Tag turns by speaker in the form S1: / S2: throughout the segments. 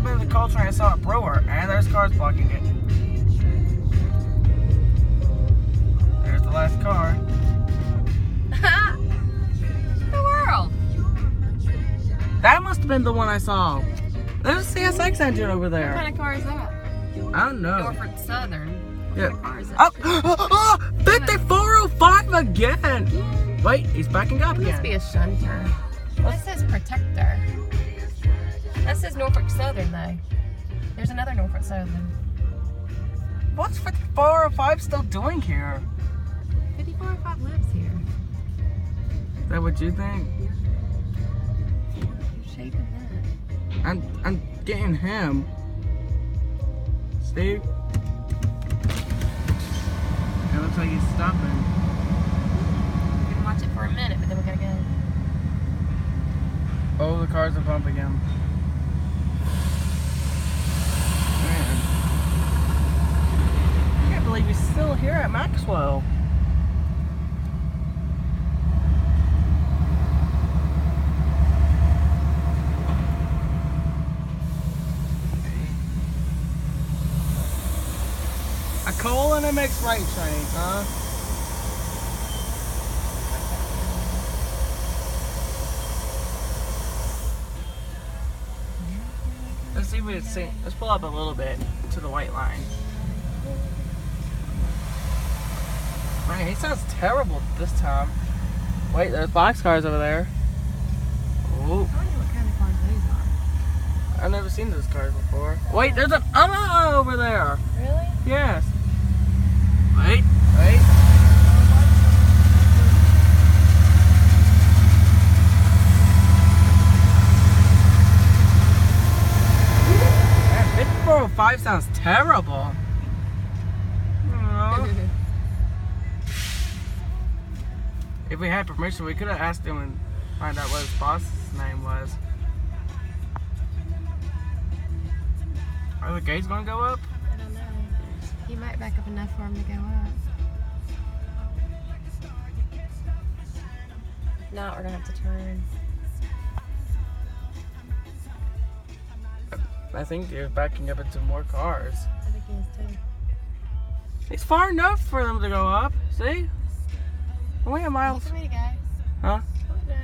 S1: been the coal train I saw at Brewer, and there's cars blocking it. There's the last car.
S2: The world.
S1: That must have been the one I saw. There's a CSX engine over there.
S2: What kind of car is that?
S1: I don't know.
S2: Norfolk Southern. What
S1: Yeah.
S2: kind of car is that?
S1: Oh, 5405 again. Wait, he's backing up
S2: It must
S1: again.
S2: be a shunter. That says protector. That says Norfolk Southern though. There's another Norfolk Southern.
S1: What's 5405 still doing here?
S2: 5405 lives here.
S1: Is that what you think?
S2: Shaping that.
S1: I'm getting him. Steve? It looks like he's stopping.
S2: We can watch it for a minute, but then we gotta go.
S1: Oh, the cars are bumping him. Man. I can't believe he's still here at Maxwell. A coal and a mixed right train, huh? Let's see if we can see. Let's pull up a little bit to the white line. Man, he sounds terrible this time. Wait, there's boxcars over there. Oh,
S2: I wonder what kind of cars those are.
S1: I've never seen those cars before. Wait, there's an Hummer over there.
S2: Really?
S1: Yes. Wait, wait. Man, 5405 sounds terrible. Oh. If we had permission, we could have asked him and find out what his boss's name was. Are the gates going to go up?
S2: I don't know. He might back up enough for him to go up. If not, we're gonna have to turn.
S1: I think they're backing up into more cars.
S2: I think he is too.
S1: It's far enough for them to go up. See? Only a mile.
S2: Look at me to go.
S1: Huh?
S2: Look, no.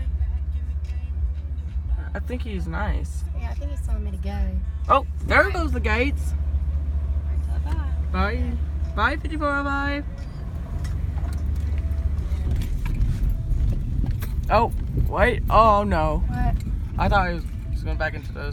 S1: I think he's nice.
S2: Yeah, I think he's telling me to go.
S1: Oh, there goes the gates.
S2: Bye.
S1: Bye. Bye, 5405. Oh, wait. Oh, no.
S2: What?
S1: I thought he was going back into those.